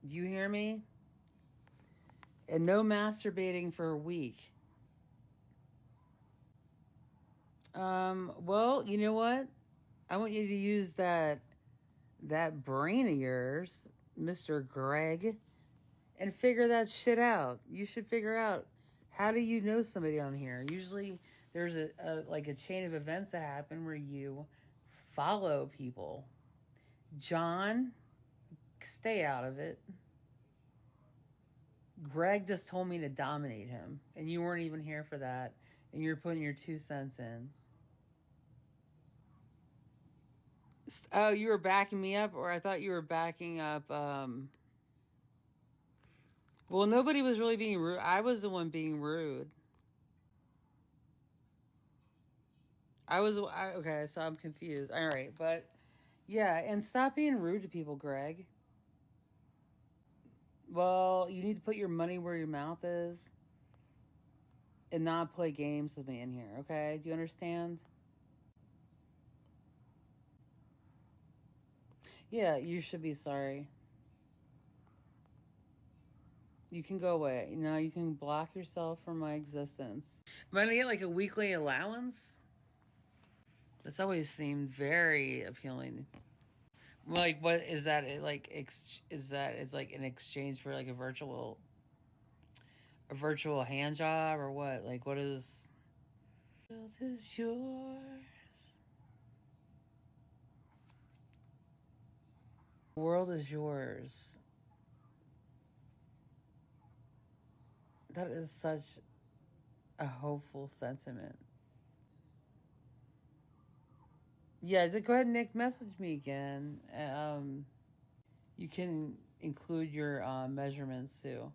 Do you hear me? And no masturbating for a week. Well, you know what? I want you to use that brain of yours, Mr. Greg, and figure that shit out. You should figure out, how do you know somebody on here? Usually there's a chain of events that happen where you follow people. John, stay out of it. Greg just told me to dominate him, and you weren't even here for that, and you're putting your 2 cents in. Oh, you were backing me up, or I thought you were backing up. Well, nobody was really being rude. I was the one being rude. Okay, so I'm confused. All right, but yeah, and stop being rude to people, Greg. Well, you need to put your money where your mouth is and not play games with me in here, okay? Do you understand? Yeah, you should be sorry. You can go away. You can block yourself from my existence. Am I gonna get like a weekly allowance? That's always seemed very appealing. Like, what is that? Like, is that? It's like in exchange for like a virtual hand job or what? Like, what is? The world is yours. The world is yours. That is such a hopeful sentiment. Yeah, just go ahead and Nick message me again. You can include your measurements too.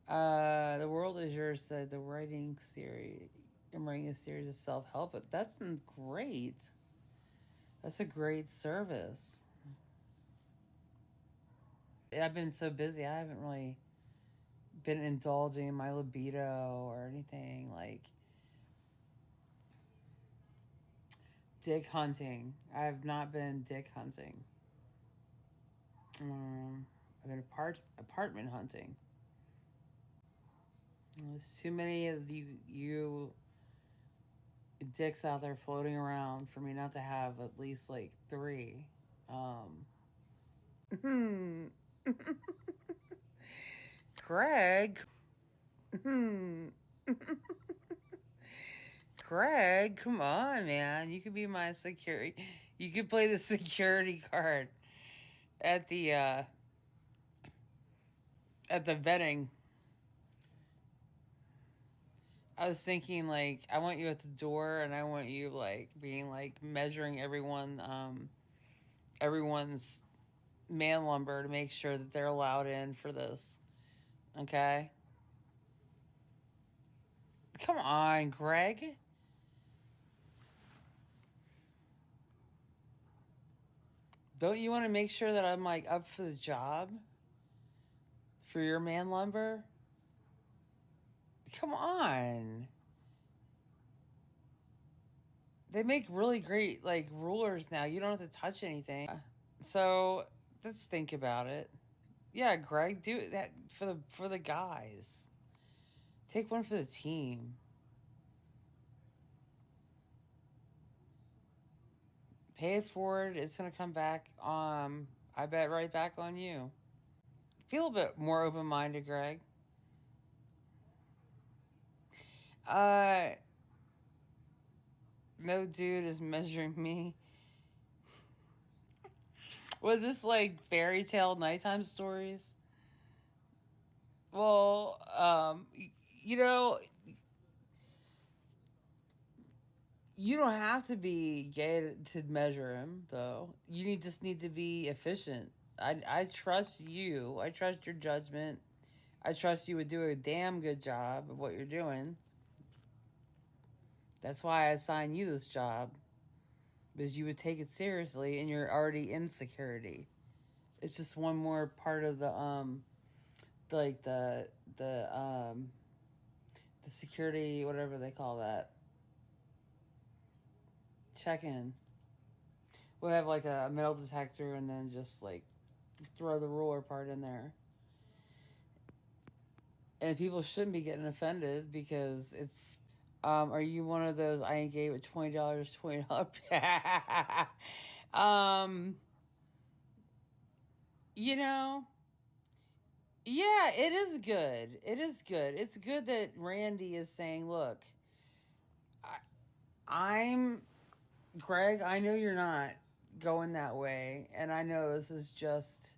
The world is yours. Said the writing series. I'm writing a series of self help, but that's great. That's a great service. I've been so busy. I haven't really been indulging in my libido or anything like dick hunting. I have not been dick hunting. I've been apartment hunting. There's too many of you dicks out there floating around for me not to have at least like three. Hmm. Greg. Hmm. Greg, come on, man. You could be my security. You could play the security card at the vetting. I was thinking like I want you at the door and I want you like being like measuring everyone's man lumber to make sure that they're allowed in for this. Okay? Come on, Greg. Don't you want to make sure that I'm like up for the job for your man lumber? Come on. They make really great like rulers now. You don't have to touch anything. So let's think about it. Yeah, Greg, do that for the guys. Take one for the team. Pay it forward. It's gonna come back. I bet right back on you. Feel a bit more open minded, Greg. Uh, no dude is measuring me. Was this like fairy tale nighttime stories? Well, you know, you don't have to be gay to measure him, though. Just need to be efficient. I trust you. I trust your judgment. I trust you would do a damn good job of what you're doing. That's why I assigned you this job, because you would take it seriously, and you're already in security. It's just one more part of like the security, whatever they call that, check in. We'll have like a metal detector and then just like throw the ruler part in there. And people shouldn't be getting offended because it's. Are you one of those I ain't gay with $20, $20? um, you know, yeah, it is good. It is good. It's good that Randy is saying, look, I, I'm Greg, I know you're not going that way, and I know this is just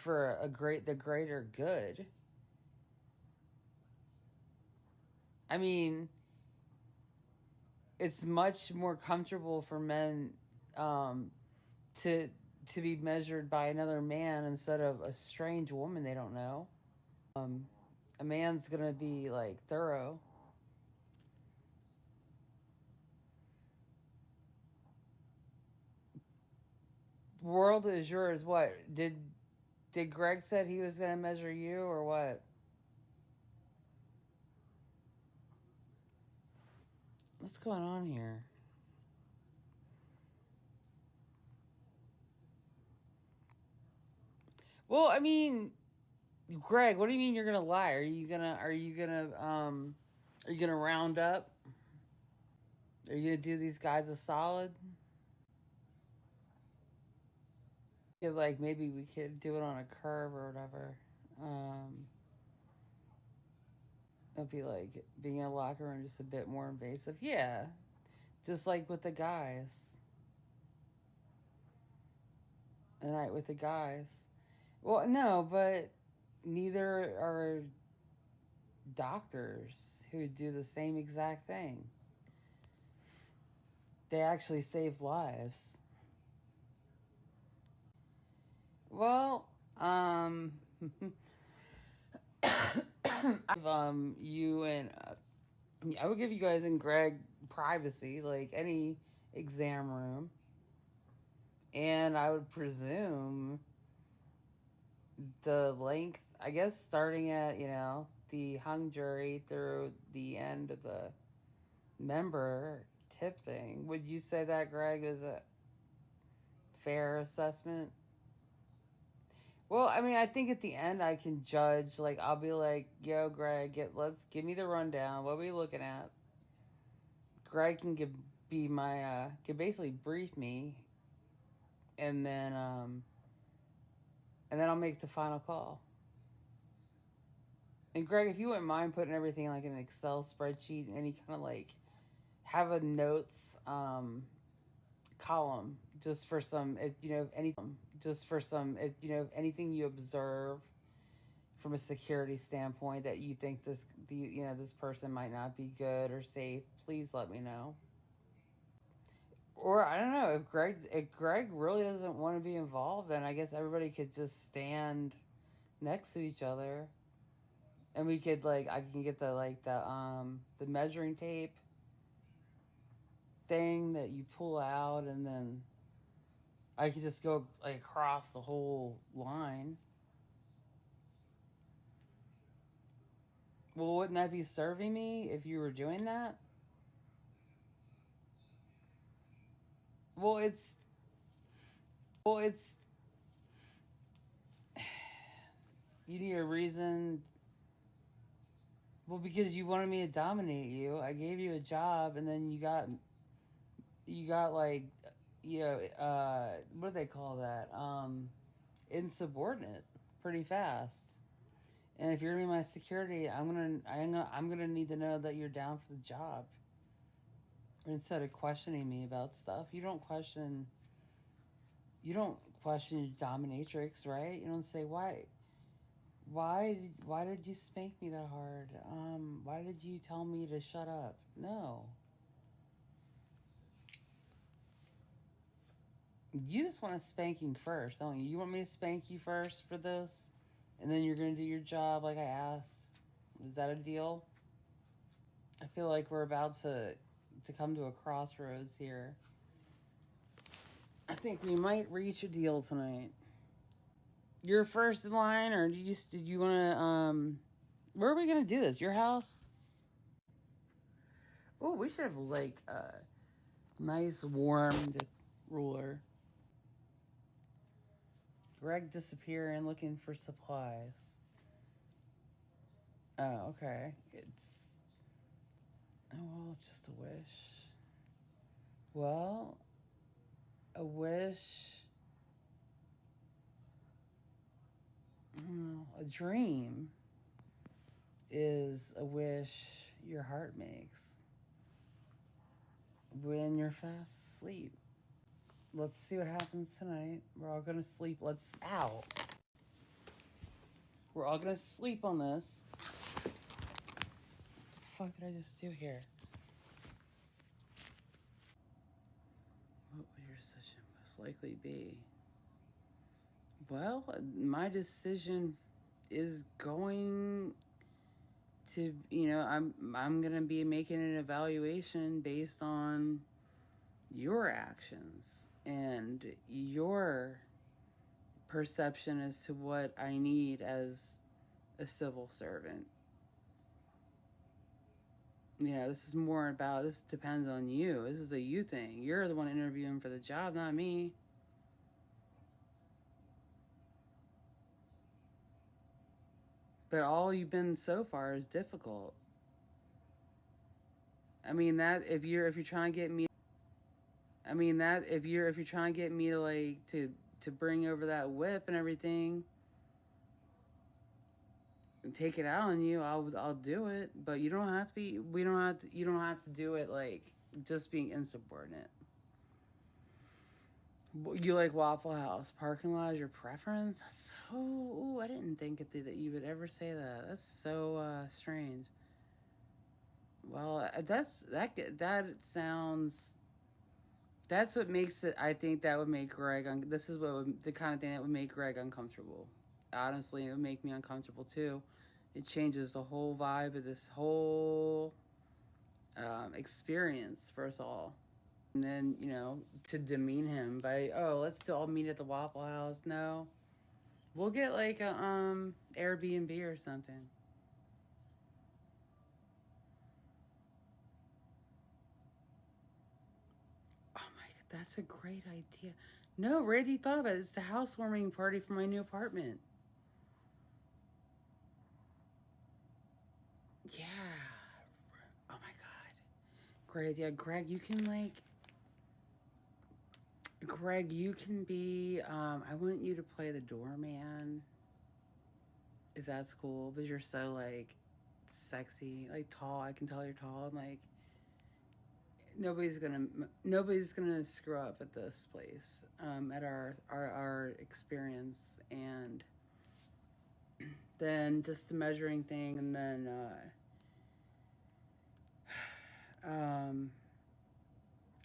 for the greater good. I mean, it's much more comfortable for men um, to be measured by another man instead of a strange woman they don't know. A man's gonna be like thorough. World is yours. What did Greg said he was gonna measure you or what? What's going on here? Well, I mean, Greg, what do you mean you're gonna lie? Are you gonna round up? Are you gonna do these guys a solid? Yeah, like maybe we could do it on a curve or whatever. Um, it'd be like being in a locker room just a bit more invasive. Yeah, just like with the guys. The night with the guys. Well, no, but neither are doctors who do the same exact thing. They actually save lives. Well, you and I would give you guys and Greg privacy, like any exam room, and I would presume the length. I guess starting at the hung jury through the end of the member tip thing. Would you say that, Greg, is a fair assessment? Well, I mean, I think at the end I can judge. Like, I'll be like, "Yo, Greg, let's give me the rundown. What are we looking at?" Greg can be my can basically brief me, and then I'll make the final call. And Greg, if you wouldn't mind putting everything like in an Excel spreadsheet, any kind of like have a notes column just for some anything you observe from a security standpoint that you think this person might not be good or safe, please let me know. Or I don't know, if Greg really doesn't want to be involved, then I guess everybody could just stand next to each other, and we could like I can get the measuring tape thing that you pull out, and then I could just go like across the whole line. Well, wouldn't that be serving me if you were doing that? Well, it's you need a reason. Well, because you wanted me to dominate you, I gave you a job, and then you got like, what do they call that? Insubordinate, pretty fast. And if you're gonna be my security, I'm gonna need to know that you're down for the job. Instead of questioning me about stuff, you don't question your dominatrix, right? You don't say why did you spank me that hard? Why did you tell me to shut up? No. You just want a spanking first, don't you? You want me to spank you first for this? And then you're gonna do your job like I asked. Is that a deal? I feel like we're about to come to a crossroads here. I think we might reach a deal tonight. You're first in line, or did you wanna where are we gonna do this? Your house? Oh, we should have like a nice warmed ruler. Greg disappearing looking for supplies. Oh, okay. Well, it's just a wish. Well, a wish, a dream is a wish your heart makes when you're fast asleep. Let's see what happens tonight. We're all gonna sleep. Ow. We're all gonna sleep on this. What the fuck did I just do here? What would your decision most likely be? Well, my decision is going to, I'm gonna be making an evaluation based on your actions and your perception as to what I need as a civil servant. This depends on you. This is a you thing. You're the one interviewing for the job, not me. But all you've been so far is difficult. I mean that if you're trying to get me if you're trying to get me to to bring over that whip and everything and take it out on you, I'll do it. But you don't have to be you don't have to do it like just being insubordinate. You like Waffle House parking lot is your preference? That's so. Ooh, I didn't think that you would ever say that. That's so strange. Well, that sounds. That's what makes it. I think that would make Greg. This is the kind of thing that would make Greg uncomfortable. Honestly, it would make me uncomfortable too. It changes the whole vibe of this whole experience for us all. And then, to demean him by, let's all meet at the Waffle House. No, we'll get like a Airbnb or something. Oh my god, that's a great idea. No, Randy thought about it. It's the housewarming party for my new apartment. Yeah. Oh my god. Great idea. Greg, you can be, I want you to play the doorman. If that's cool, because you're so sexy, tall. I can tell you're tall, and nobody's gonna screw up at this place, at our experience, and then just the measuring thing, and then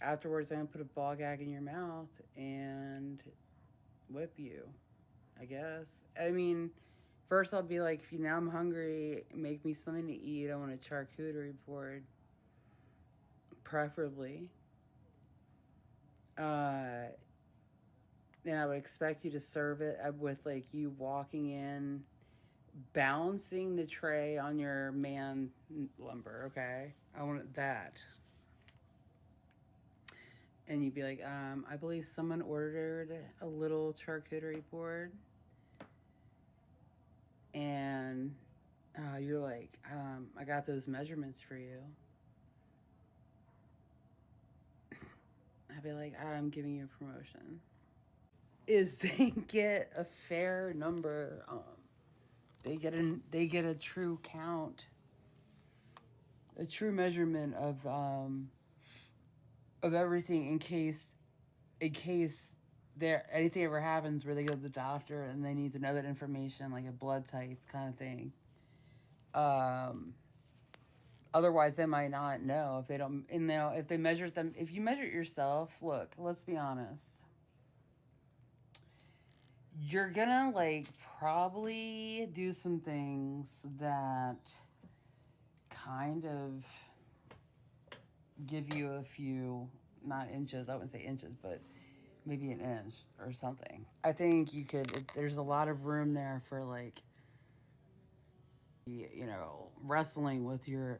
afterwards I'm gonna put a ball gag in your mouth and whip you, I guess. I mean, first I'll be like, if now I'm hungry, make me something to eat. I want a charcuterie board, preferably. And I would expect you to serve it with you walking in, balancing the tray on your man lumber. Okay, I want that. And you'd be like, I believe someone ordered a little charcuterie board. And you're like, I got those measurements for you. I'd be like, I'm giving you a promotion. Is they get a fair number. They get a true count, a true measurement of everything in case there anything ever happens where they go to the doctor and they need to know that information, like a blood type kind of thing. Otherwise, they might not know if they don't. If they measure them, if you measure it yourself, look. Let's be honest. You're gonna probably do some things that kind of give you a few, not inches. I wouldn't say inches, but maybe an inch or something. I think you could. There's a lot of room there for wrestling with your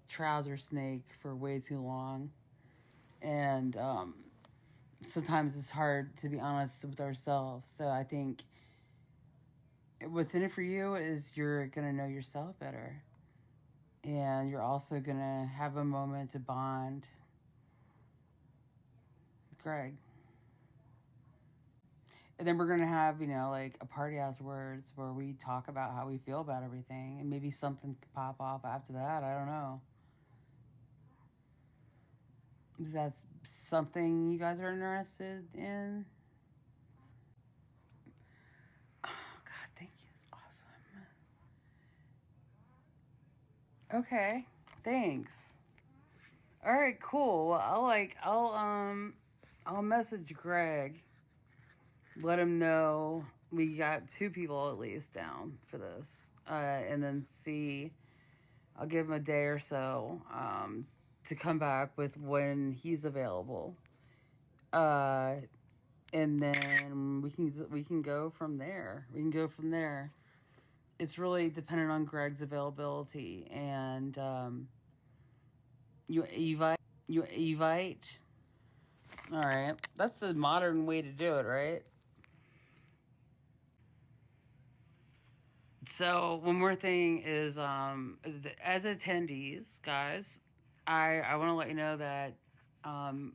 trouser snake for way too long, and sometimes it's hard to be honest with ourselves. So I think what's in it for you is you're going to know yourself better. And you're also going to have a moment to bond with Greg. And then we're going to have, like a party afterwards where we talk about how we feel about everything. And maybe something could pop off after that. I don't know. Is that something you guys are interested in? Oh, God, thank you. That's awesome. Okay, thanks. All right, cool. Well, I'll message Greg, let him know we got 2 people at least down for this, and then see. I'll give him a day or so to come back with when he's available, and then we can go from there. We can go from there. It's really dependent on Greg's availability, and you evite. All right, that's the modern way to do it, right? So one more thing is, as attendees, guys, I want to let you know that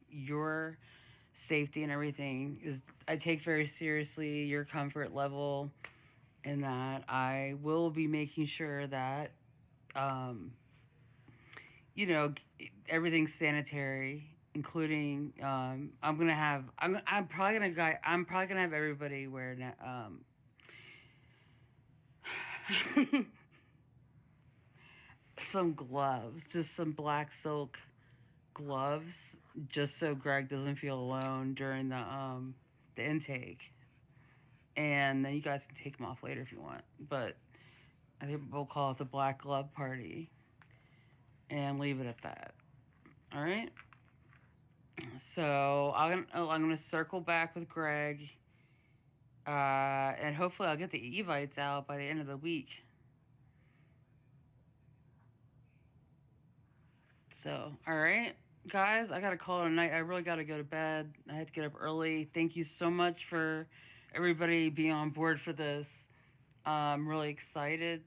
your safety and everything is I take very seriously, your comfort level, and that I will be making sure that you know everything's sanitary, including I'm probably gonna have everybody wear some gloves, just some black silk gloves, just so Greg doesn't feel alone during the intake. And then you guys can take them off later if you want. But I think we'll call it the Black Glove Party and leave it at that. All right. So I'm gonna circle back with Greg, and hopefully I'll get the evites out by the end of the week. So, all right, guys, I gotta call it a night. I really gotta go to bed. I had to get up early. Thank you so much for everybody being on board for this. I'm really excited,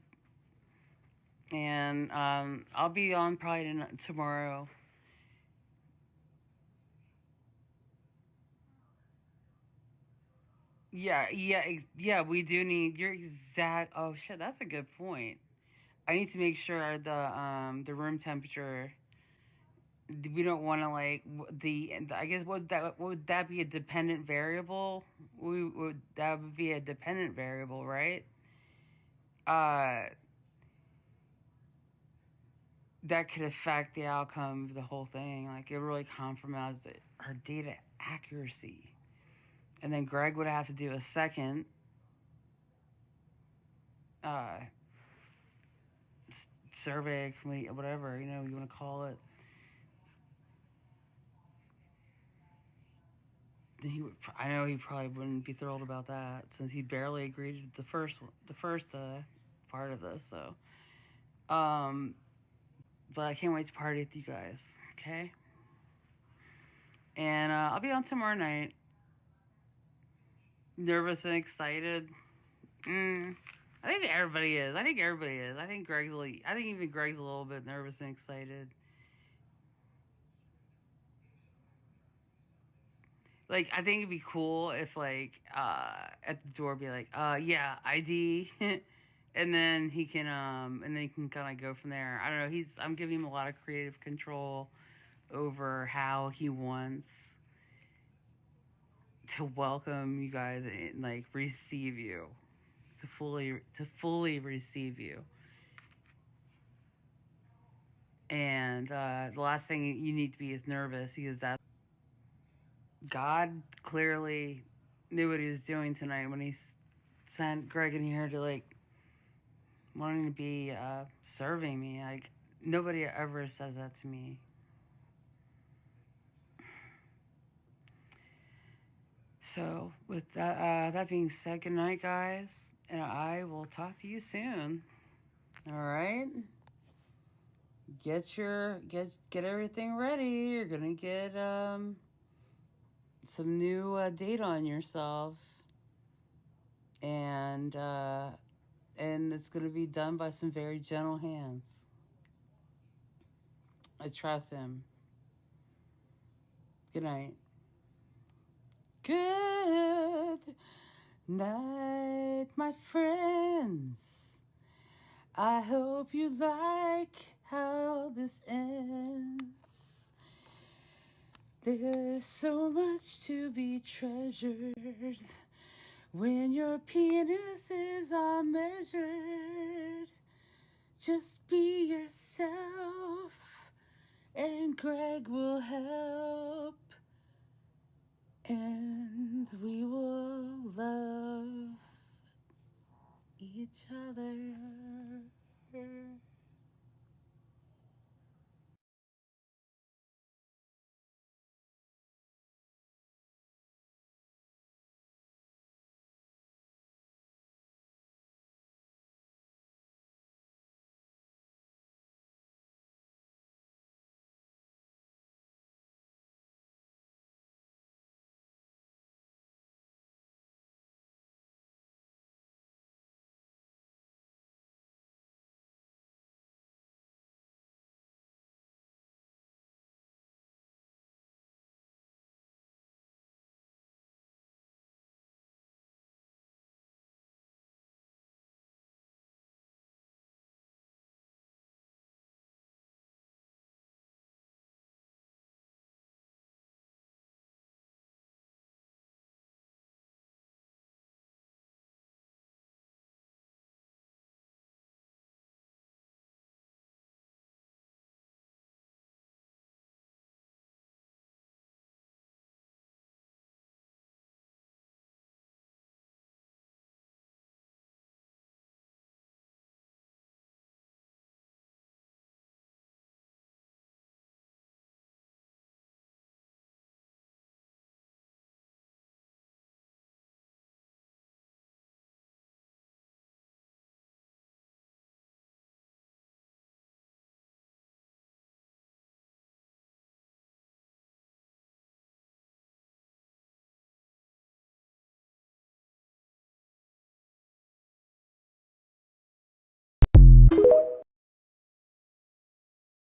and I'll be on probably tomorrow. Yeah. We do need your exact. Oh shit, that's a good point. I need to make sure the room temperature. We don't want to like the. I guess would that be a dependent variable? That would be a dependent variable, right? Uh, that could affect the outcome of the whole thing. Like it really compromises our data accuracy. And then Greg would have to do a second uh, survey, whatever you want to call it. I know he probably wouldn't be thrilled about that since he barely agreed to the first part of this. So, but I can't wait to party with you guys. Okay, and I'll be on tomorrow night. Nervous and excited. I think everybody is. I think everybody is. I think I think even Greg's a little bit nervous and excited. Like, I think it'd be cool if, like, at the door be like, yeah, ID. And then he can kind of go from there. I don't know. I'm giving him a lot of creative control over how he wants to welcome you guys and, like, receive you, to fully receive you. And the last thing you need to be is nervous because God clearly knew what he was doing tonight when he sent Greg in here to like wanting to be serving me. Like nobody ever says that to me. So with that being said, good night, guys, and I will talk to you soon. All right. Get everything ready. You're gonna get some new data on yourself, and And it's going to be done by some very gentle hands. I trust him. Good night. Good night, my friends. I hope you like how this ends. There's so much to be treasured when your penises are measured. Just be yourself, and Greg will help. And we will love each other.